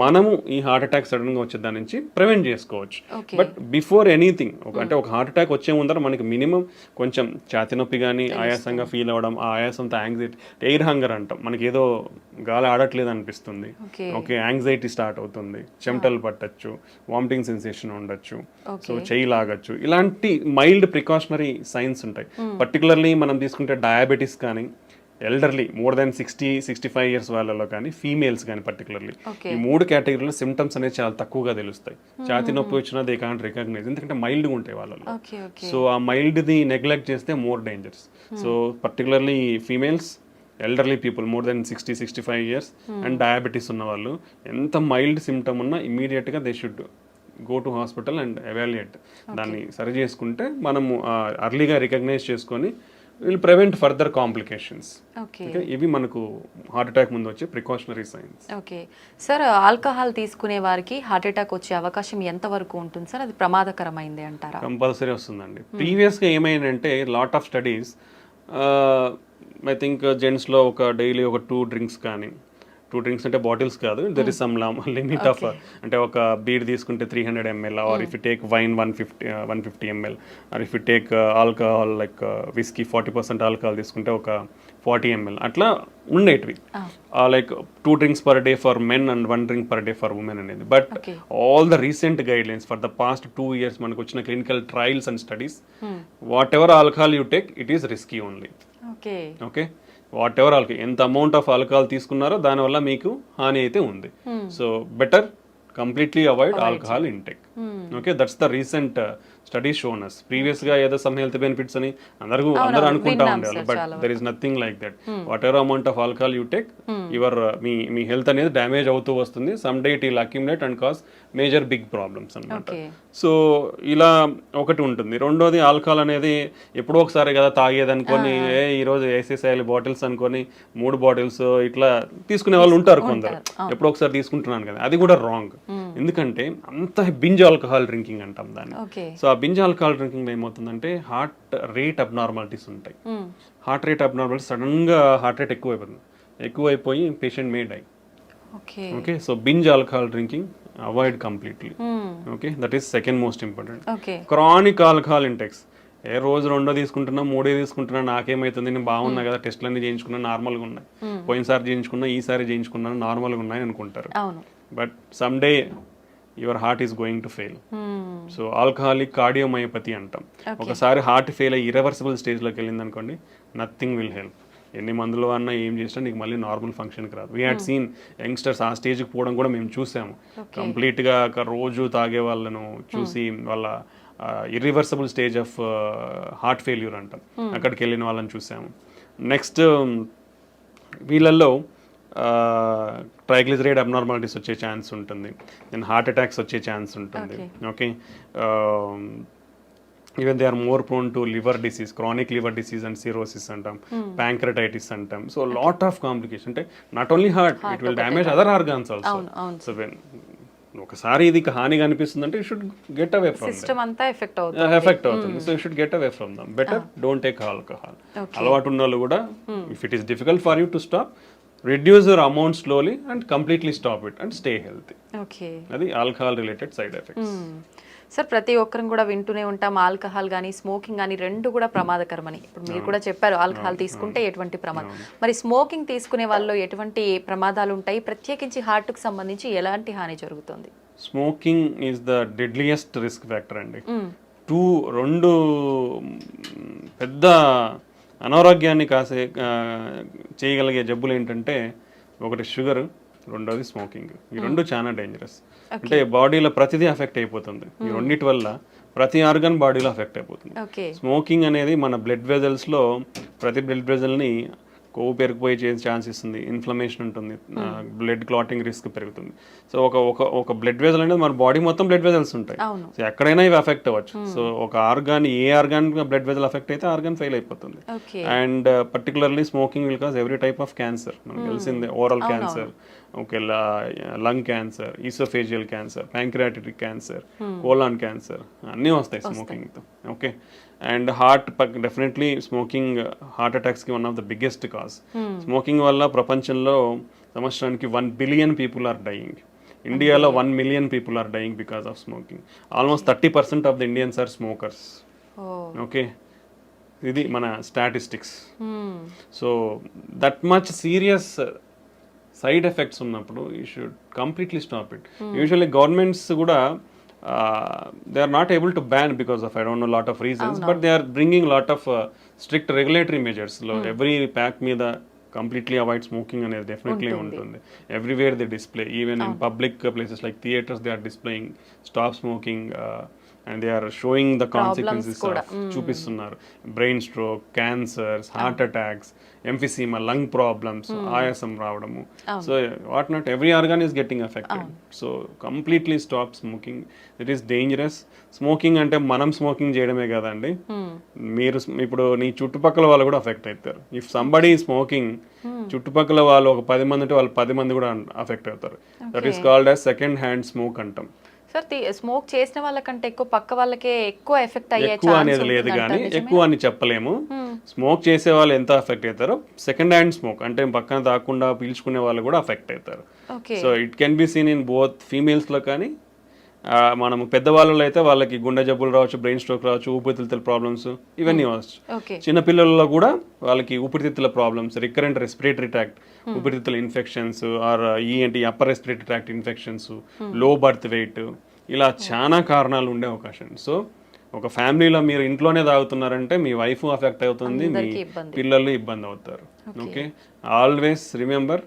మనము ఈ హార్ట్ అటాక్ సడన్ గా వచ్చే దాని నుంచి ప్రివెంట్ చేసుకోవచ్చు. బట్ బిఫోర్ ఎనీథింగ్ అంటే ఒక హార్ట్ అటాక్ వచ్చే ముందర మనకి మినిమం కొంచెం ఛాతి నొప్పి కానీ ఆయాసంగా ఫీల్ అవ్వడం, ఆ ఆయాసంతో యాంగ్జైటీ, ఎయిర్ హంగర్ అంటాం, మనకి ఏదో గాలి ఆడట్లేదు అనిపిస్తుంది, ఓకే యాంగ్జైటీ స్టార్ట్ అవుతుంది, చెమటలు పట్టచ్చు, వామిటింగ్ సెన్సేషన్ ఉండొచ్చు, సో చెయ్యి లాగచ్చు, ఇలాంటి మైల్డ్ ప్రికాషనరీ సైన్స్ ఉంటాయి. పర్టికులర్లీ మనం తీసుకుంటే డయాబెటీస్ కానీ, ఎల్డర్లీ మోర్ దాన్ 60-65 ఇయర్స్ వాళ్ళలో కానీ, ఫీమేల్స్ కానీ పర్టికులర్లీ, ఈ 3 కేటగిరీలో సిమ్టమ్స్ అనేది చాలా తక్కువగా తెలుస్తాయి. ఛాతీ నొప్పి వచ్చినా దే కాంట్ రికగ్నైజ్, ఎందుకంటే మైల్డ్గా ఉంటాయి వాళ్ళలో. సో ఆ మైల్డ్ని నెగ్లెక్ట్ చేస్తే more dangers. So particularly females, elderly people more than 60-65 years and diabetes ఉన్న వాళ్ళు ఎంత మైల్డ్ సిమ్టమ్ ఉన్నా ఇమీడియట్గా they should go to hospital and evaluate. దాన్ని సరి చేసుకుంటే మనము అర్లీగా రికగ్నైజ్ చేసుకొని విల్ ప్రివెంట్ ఫర్దర్ కాంప్లికేషన్స్. ఇవి మనకు హార్ట్ అటాక్ ముందు వచ్చే precautionary science. Okay sir, alcohol తీసుకునే వారికి హార్ట్ అటాక్ వచ్చే అవకాశం ఎంత వరకు ఉంటుంది సార్? అది ప్రమాదకరమైంది అంటారా? కంపల్సరీ వస్తుందండి. ప్రీవియస్గా ఏమైందంటే lot of studies, I think జెంట్స్లో ఒక డైలీ ఒక 2 డ్రింక్స్ కానీ, 2 డ్రింక్స్ అంటే బాటిల్స్ కాదు, there is some limit of, అంటే ఒక బీర్ తీసుకుంటే 300 ml, or if you take wine 150 ml, or if you take alcohol like whisky 40% alcohol తీసుకుంటే ఒక 40 ml, అట్లా ఉండేటివి. Like 2 drinks per day for men and 1 drink per day for women అనేది. But all the recent guidelines for the past 2 years మనకు వచ్చిన clinical trials and studies, what ever alcohol you take it is risky only. Okay, whatever alcohol, ఎంత amount of alcohol తీసుకున్నారో దానివల్ల మీకు హాని అయితే ఉంది. So better completely avoid alcohol intake. Okay, that's the recent studies shown us. Previous గా ఏదో some health benefits అని అందరూ అనుకుంటా ఉండేవాళ్ళు, but there is nothing like that. Whatever amount of alcohol you take, your మీ health అనేది damage అవుతూ వస్తుంది. Some day it will accumulate and cause major big problems అన్నమాట. సో ఇలా ఒకటి ఉంటుంది. రెండోది, ఆల్కహాల్ అనేది ఎప్పుడో ఒకసారి కదా తాగేది అనుకొని, ఈరోజు వేసేసేయాలి బాటిల్స్ అనుకొని 3 బాటిల్స్ ఇట్లా తీసుకునే వాళ్ళు ఉంటారు కొందరు, ఎప్పుడో ఒకసారి తీసుకుంటున్నాను కదా, అది కూడా రాంగ్. ఎందుకంటే అంత బింజ్ ఆల్కహాల్ డ్రింకింగ్ అంటాం దాన్ని. సో ఆ బింజ్ ఆల్కహాల్ డ్రింకింగ్ ఏమవుతుందంటే హార్ట్ రేట్ అబ్నార్మాలిటీస్ ఉంటాయి. హార్ట్ రేట్ అబ్నార్మాలిటీ, సడన్ గా హార్ట్ రేట్ ఎక్కువైపోయి patient may die. Okay, so binge alcohol drinking avoid completely. Okay, that is second most important. Chronic alcohol intakes, రోజు 2 తీసుకుంటున్నా, 3 తీసుకుంటున్నా, నాకేమైతుంది, నేను బాగున్నా కదా, టెస్ట్లన్నీ చేయించుకున్నా నార్మల్గా ఉన్నాయి, పోయినసారి చేయించుకున్నా, ఈసారి చేయించుకున్నాను నార్మల్గా ఉన్నాయి అనుకుంటారు. But some day your heart is going to fail. So alcoholic cardiomyopathy అంటాం. ఒకసారి హార్ట్ ఫెయిల్ అయ్యి ఇర్రివర్సిబుల్ స్టేజ్లోకి వెళ్ళింది అనుకోండి, నథింగ్ విల్ హెల్ప్. ఎన్ని మందులు అన్నా ఏం చేసినా నీకు మళ్ళీ నార్మల్ ఫంక్షన్కి రాదు. వీ హ్యాడ్ సీన్ యంగ్స్టర్స్ ఆ స్టేజ్కి పోవడం కూడా మేము చూసాము. కంప్లీట్గా రోజు తాగే వాళ్ళను చూసి వాళ్ళ irreversible stage of heart failure అంటాం, అక్కడికి వెళ్ళిన వాళ్ళని చూసాము. నెక్స్ట్ వీళ్ళల్లో ట్రైగ్లిజరైడ్ అబ్నార్మాలిటీస్ వచ్చే ఛాన్స్ ఉంటుంది, దెన్ హార్ట్ అటాక్స్ వచ్చే ఛాన్స్ ఉంటుంది. Okay, even they are more prone to liver disease, chronic liver disease and cirrhosis అంటాం, ప్యాంక్రటైటిస్ అంటాం. సో లాట్ ఆఫ్ కాంప్లికేషన్, అంటే not only heart, it will damage other organs also. So when ఒకసారి ఇది హానిగా అనిపిస్తుంది అంటే you should get away from effect అవుతుంది. So you should get away from them. Better don't take alcohol. అలవాటు ఉన్న వాళ్ళు కూడా, if it is difficult for you to stop, reduce your amount slowly and completely stop it and stay healthy. Okay, అది alcohol related side effects. Sir, ప్రతి ఒక్కరం కూడా వింటూనే ఉంటాం ఆల్కహాల్ కానీ స్మోకింగ్ కానీ 2 కూడా ప్రమాదకరమని. ఇప్పుడు మీరు కూడా చెప్పారు ఆల్కహాల్ తీసుకుంటే ఎటువంటి ప్రమాదం, మరి స్మోకింగ్ తీసుకునే వాళ్ళు ఎటువంటి ప్రమాదాలు ఉంటాయి, ప్రత్యేకించి హార్ట్కి సంబంధించి ఎలాంటి హాని జరుగుతుంది? Smoking is the deadliest risk factor అండి. 2 పెద్ద అనారోగ్యాన్ని చేయగలిగే జబ్బులు ఏంటంటే, ఒకటి షుగర్, రెండోది స్మోకింగ్. ఈ 2 చాలా డేంజరస్. అంటే బాడీలో ప్రతిదీ అఫెక్ట్ అయిపోతుంది. ఈ 2 వల్ల ప్రతి ఆర్గన్ బాడీలో అఫెక్ట్ అయిపోతుంది. స్మోకింగ్ అనేది మన బ్లడ్ వెజల్స్లో ప్రతి బ్లడ్ వెజల్ని కొవ్వు పెరిగిపోయే ఛాన్స్ ఇస్తుంది, ఇన్ఫ్లమేషన్ ఉంటుంది, బ్లడ్ క్లాటింగ్ రిస్క్ పెరుగుతుంది. సో ఒక బ్లడ్ వెజల్ అనేది మన బాడీ మొత్తం బ్లడ్ వెజల్స్ ఉంటాయి. సో ఎక్కడైనా ఇవి అఫెక్ట్ అవ్వచ్చు. సో ఒక organ, a organ blood vessel affect అయితే ఆర్గాన్ ఫెయిల్ అయిపోతుంది. And particularly smoking will cause every type of cancer. మనకు తెలిసిందే, oral cancer, okay, lung cancer, oesophageal cancer, pancreatic cancer, colon cancer అన్నీ వస్తాయి స్మోకింగ్తో. Okay, and definitely smoking heart అటాక్స్కి one of the biggest cause. Smoking వల్ల ప్రపంచంలో సంవత్సరానికి 1 billion people are dying. ఇండియాలో 1 million people are dying because of smoking. Almost 30% of the Indians are smokers. Okay, ఇది మన statistics. So that much serious side effects ఉన్నప్పుడు you should completely stop it. Usually governments కూడా they are not able to ban because of I don't know lot of reasons, but they are bringing lot of strict regulatory మెజర్స్లో every pack మీద completely avoid smoking అనేది definitely ఉంటుంది. Everywhere they display, even in public places like theatres they are displaying stop smoking and they are showing the consequences చూపిస్తున్నారు. Brain stroke, cancers, heart attacks, emphysema, lung problems, ఆయాసం రావడము. So what not every organ is getting affected. So completely stop smoking. It is dangerous. Smoking అంటే మనం smoking చేయడమే కదండి, మీరు ఇప్పుడు నీ చుట్టుపక్కల వాళ్ళు కూడా అఫెక్ట్ అవుతారు. ఇఫ్ సంబడీ స్మోకింగ్, చుట్టుపక్కల వాళ్ళు ఒక 10 మంది ఉంటే వాళ్ళు 10 మంది కూడా అఫెక్ట్ అవుతారు. That is called as second hand smoke అంటాం. సార్, స్మోక్ చేసిన వాళ్ళకంటే ఎక్కువ పక్క వాళ్ళకే ఎక్కువ ఎఫెక్ట్ అయ్యే ఎక్కువ అనేది లేదు కానీ ఎక్కువ అని చెప్పలేము. స్మోక్ చేసే వాళ్ళు ఎంత అఫెక్ట్ అవుతారో సెకండ్ హ్యాండ్ స్మోక్ అంటే పక్కన తాకుండా పీల్చుకునే వాళ్ళు కూడా అఫెక్ట్ అవుతారు. So it can be seen in both ఫీమేల్స్లో కానీ మనము పెద్దవాళ్ళలో అయితే వాళ్ళకి గుండె జబ్బులు రావచ్చు, బ్రెయిన్ స్ట్రోక్ రావచ్చు, ఊపిరితిత్తుల ప్రాబ్లమ్స్ ఇవన్నీ వచ్చు. చిన్నపిల్లల్లో కూడా వాళ్ళకి ఊపిరితిత్తుల ప్రాబ్లమ్స్, రికరెంట్ రెస్పిరేటరీ ట్రాక్ట్ ఊపిరితిత్తుల infections, or upper respiratory tract infections, లో బర్త్ వెయిట్, ఇలా చాలా కారణాలు ఉండే అవకాశం. సో ఒక ఫ్యామిలీలో మీరు ఇంట్లోనే తాగుతున్నారంటే మీ వైఫ్ అఫెక్ట్ అవుతుంది, మీ పిల్లలు ఇబ్బంది అవుతారు. ఓకే, ఆల్వేస్ రిమెంబర్,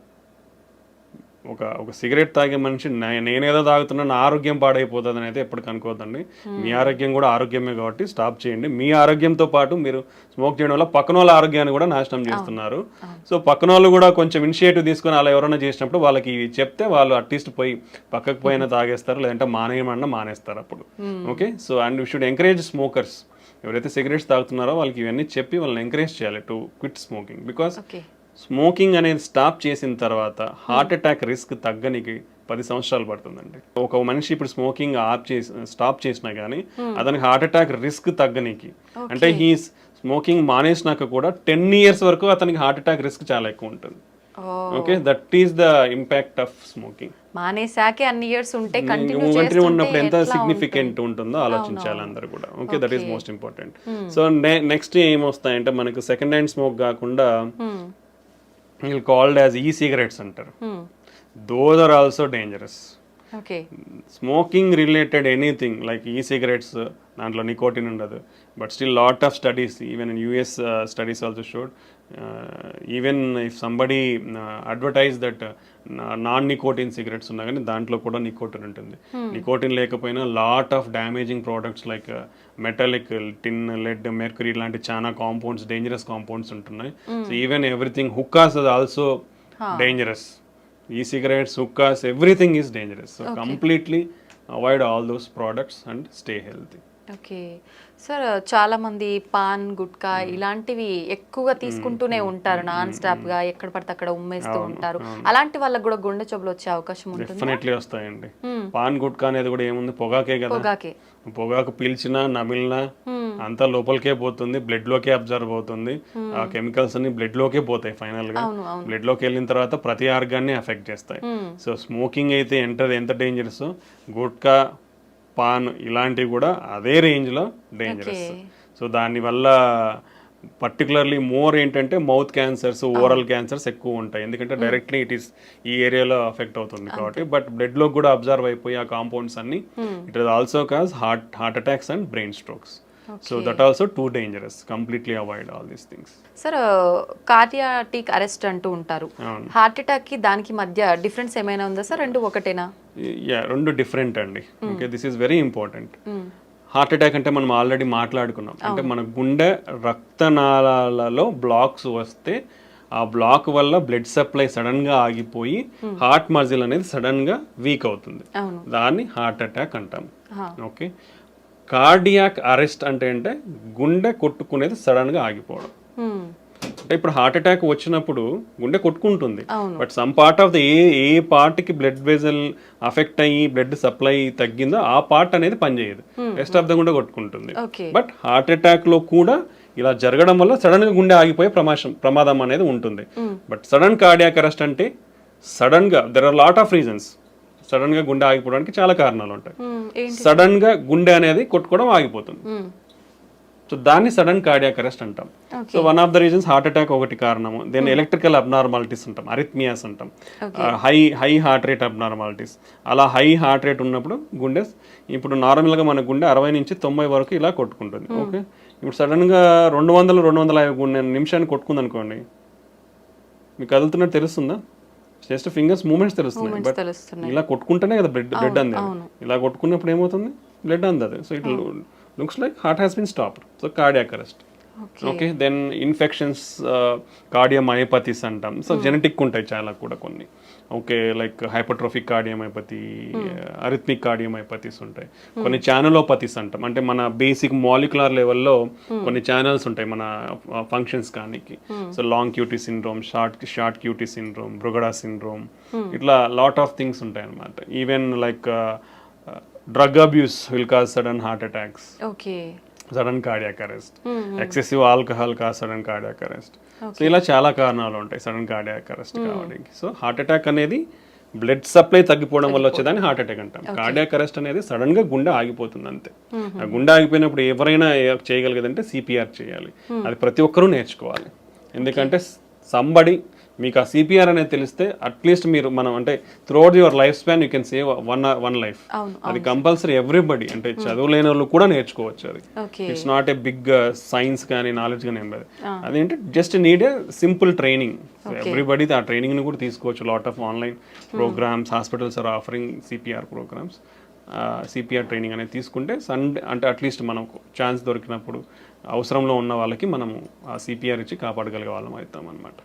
ఒక సిగరెట్ తాగే మనిషి నేనేదో తాగుతున్నా నా ఆరోగ్యం పాడైపోతుందని అయితే ఎప్పటికీ అనుకోవద్దండి. మీ ఆరోగ్యం కూడా ఆరోగ్యమే కాబట్టి స్టాప్ చేయండి. మీ ఆరోగ్యంతో పాటు మీరు స్మోక్ చేయడం వల్ల పక్కన వాళ్ళ ఆరోగ్యాన్ని కూడా నాశనం చేస్తున్నారు. సో పక్కన వాళ్ళు కూడా కొంచెం ఇనిషియేటివ్ తీసుకొని అలా ఎవరైనా చేసినప్పుడు వాళ్ళకి చెప్తే వాళ్ళు అట్లీస్ట్ పోయి పక్కకు పోయినా తాగేస్తారు, లేదంటే మానేయమన్నా మానేస్తారు అప్పుడు. Okay, so and you should encourage smokers. ఎవరైతే సిగరెట్స్ తాగుతున్నారో వాళ్ళకి ఇవన్నీ చెప్పి వాళ్ళని ఎంకరేజ్ చేయాలి to quit smoking. Because smoking అనేది స్టాప్ చేసిన తర్వాత హార్ట్ అటాక్ రిస్క్ తగ్గనికి 10 సంవత్సరాలు పడుతుందండి. ఒక మనిషి ఇప్పుడు స్మోకింగ్ స్టాప్ చేసినా కానీ అతనికి హార్ట్ అటాక్ రిస్క్ తగ్గనికి, అంటే హీ స్మోకింగ్ మానేసినాక కూడా 10 years వరకు అతనికి హార్ట్ అటాక్ రిస్క్ చాలా ఎక్కువ ఉంటుంది. Okay, that is the impact of smoking. మానేసాకే అన్ని ఇయర్స్ ఉంటే కంటిన్యూ ఉన్నప్పుడు ఎంత సిగ్నిఫికెంట్ ఉంటుందో ఆలోచించాలి అందరు కూడా. Okay, that is most important. So next ఏమొస్తాయంటే మనకు సెకండ్ హ్యాండ్ స్మోక్ కాకుండా called as e-cigarettes అంటారు. Those are also dangerous. Okay. Smoking related anything like e-cigarettes, దాంట్లో నికోటిన్ ఉండదు. But still lot of studies, even in US studies also showed, even if somebody advertise that non-nicotine cigarettes ఉన్నా కానీ దాంట్లో కూడా nicotine ఉంటుంది. Nicotine లేకపోయినా lot of damaging products like metallic, tin, lead, mercury లాంటి చాలా కాంపౌండ్స్, డేంజరస్ కాంపౌండ్స్ ఉంటున్నాయి. So even everything, hookahs is also dangerous. E-cigarettes, hookahs, everything is dangerous. So completely avoid all those products and stay healthy. Okay sir, చాలా మంది pan, gutka ఇలాంటివి ఎక్కువగా తీసుకుంటూనే ఉంటారు non stop గా, ఎక్కడ పడితే అక్కడ ఉమ్మేస్తూ ఉంటారు. అలాంటి వాళ్ళకి కూడా గుండె జబ్బులు వచ్చే అవకాశం ఉంటుంది. డెఫినెట్లీ వస్తాయండి. పాన్, గుట్కా అనేది కూడా ఏముంది, పొగాకే కదా. పొగాకు పీల్చినా నమిలినా అంతా లోపలికే పోతుంది, బ్లడ్ లోకే అబ్జర్వ్ అవుతుంది. ఆ కెమికల్స్ అన్ని బ్లడ్ లోకే పోతాయి. ఫైనల్ గా బ్లడ్ లోకి వెళ్ళిన తర్వాత ప్రతి ఆర్గాన్ని ఎఫెక్ట్ చేస్తాయి. సో స్మోకింగ్ అయితే ఎంత డేంజరస్, గుట్కా, పాన్ ఇలాంటివి కూడా అదే రేంజ్లో డేంజరస్. సో దానివల్ల పర్టికులర్లీ మోర్ ఏంటంటే మౌత్ క్యాన్సర్స్, ఓరల్ క్యాన్సర్స్ ఎక్కువ ఉంటాయి. ఎందుకంటే డైరెక్ట్లీ ఇట్ ఈస్ ఈ ఏరియాలో అఫెక్ట్ అవుతుంది కాబట్టి. బట్ బ్లడ్లో కూడా అబ్జర్వ్ అయిపోయి ఆ కాంపౌండ్స్ అన్ని it is also cause heart attacks and brain strokes. So that also too dangerous. Completely avoid all these things. Sir, cardiac arrest అంటూ ఉంటారు. హార్ట్ అటాక్ కి దానికి మధ్య డిఫరెన్స్ ఏమైనా ఉందా సార్? రెండు ఒకటేనా? రెండు డిఫరెంట్ అండి. Okay, this is very important. Heart attack అంటే మనం ఆల్రెడీ మాట్లాడుకున్నాం. అంటే మన గుండె రక్తనాళాలలో బ్లాక్స్ వస్తే ఆ బ్లాక్ వల్ల బ్లడ్ సప్లై సడన్ గా ఆగిపోయి హార్ట్ మజిల్ అనేది సడన్ గా వీక్ అవుతుంది. దాన్ని హార్ట్ అటాక్ అంటాం. ఓకే, కార్డియాక్ అరెస్ట్ అంటే గుండె కొట్టుకునేది సడన్ గా ఆగిపోవడం. అంటే ఇప్పుడు హార్ట్ అటాక్ వచ్చినప్పుడు గుండె కొట్టుకుంటుంది, అవును. But some part of the a పార్ట్కి బ్లడ్ వెజల్ అఫెక్ట్ అయ్యి బ్లడ్ సప్లై తగ్గిందో ఆ పార్ట్ అనేది పనిచేయదు, రెస్ట్ ఆఫ్ ద గుండె కొట్టుకుంటుంది. ఓకే. బట్ హార్ట్ అటాక్ లో కూడా ఇలా జరగడం వల్ల సడన్ గా గుండె ఆగిపోయే ప్రమాదం అనేది ఉంటుంది. బట్ సడన్ కార్డియాక్ అరెస్ట్ అంటే సడన్ గా there are lot of reasons. Sudden గా గుండె ఆగిపోవడానికి చాలా కారణాలు ఉంటాయి. ఏంటి? సడన్ గా గుండె అనేది కొట్టుకోవడం ఆగిపోతుంది, సో దాన్ని సడన్ కార్డియాక్ అరెస్ట్ అంటాం. So one of the reasons heart attack ఒకటి కారణము. దెన్ ఎలక్ట్రికల్ అబ్నార్మాలిటీస్ అంటాం, అరిథ్మియాస్ అంటాం, హై హార్ట్ రేట్ అబ్నార్మాలిటీస్. అలా హై హార్ట్ రేట్ ఉన్నప్పుడు గుండె, ఇప్పుడు నార్మల్గా మన గుండె 60 నుంచి 90 వరకు ఇలా కొట్టుకుంటుంది. ఓకే, ఇప్పుడు సడన్గా 200-250 నిమిషాన్ని కొట్టుకుంది అనుకోండి, మీకు కదులుతున్నట్టు తెలుస్తుందా? జస్ట్ ఫింగర్స్ మూమెంట్స్ తెలుస్తున్నాయి, బట్ ఇలా కొట్టుకుంటేనే కదా బ్లడ్ అందేది. ఇలా కొట్టుకున్నప్పుడు ఏమవుతుంది, బ్లడ్ అందదు. So it looks like heart has been stopped. So cardiac arrest. Okay, then infections, cardiomyopathies అంటాం. సో జెనెటిక్ ఉంటాయి చాలా కూడా కొన్ని. Okay, like hypertrophic cardiomyopathy, arrhythmic cardiomyopathies ఉంటాయి. కొన్ని ఛానలోపతీస్ అంటాం, అంటే మన బేసిక్ మాలిక్యులర్ లెవెల్లో కొన్ని ఛానల్స్ ఉంటాయి మన ఫంక్షన్స్ కానీ. So long QT syndrome, short QT syndrome, Brugada syndrome, ఇట్లా లాట్ ఆఫ్ థింగ్స్ ఉంటాయి అన్నమాట. Even like drug abuse will cause sudden heart attacks, sudden cardiac arrest, excessive alcohol cause sudden cardiac arrest. So ఇలా చాలా కారణాలు ఉంటాయి sudden cardiac arrest కావడానికి. So heart attack అనేది blood supply తగ్గిపోవడం వల్ల వచ్చేదాన్ని హార్ట్ అటాక్ అంటాం. కార్డియాక్ అరెస్ట్ అనేది సడన్ గా గుండె ఆగిపోతుంది అంతే. ఆ గుండె ఆగిపోయినప్పుడు ఎవరైనా చేయగలిగేదంటే సిపిఆర్ చేయాలి. అది ప్రతి ఒక్కరూ నేర్చుకోవాలి. ఎందుకంటే సంబడి మీకు ఆ సిపిఆర్ అనేది తెలిస్తే అట్లీస్ట్ మీరు మనం అంటే throughout your life span you can save one life. అది కంపల్సరీ ఎవ్రీబడి, అంటే చదువులేని వాళ్ళు కూడా నేర్చుకోవచ్చు. అది it's not a big science కానీ నాలెడ్జ్ కానీ ఏం లేదు. అదేంటే just need a simple training. Everybody ఆ ట్రైనింగ్ ని కూడా తీసుకోవచ్చు. Lot of online programmes, hospitals are offering CPR programmes. CPR training అనేది తీసుకుంటే అంటే అట్లీస్ట్ మనకు ఛాన్స్ దొరికినప్పుడు అవసరంలో ఉన్న వాళ్ళకి మనము ఆ సిపిఆర్ ఇచ్చి కాపాడగలిగే వాళ్ళం అవుతాం అనమాట.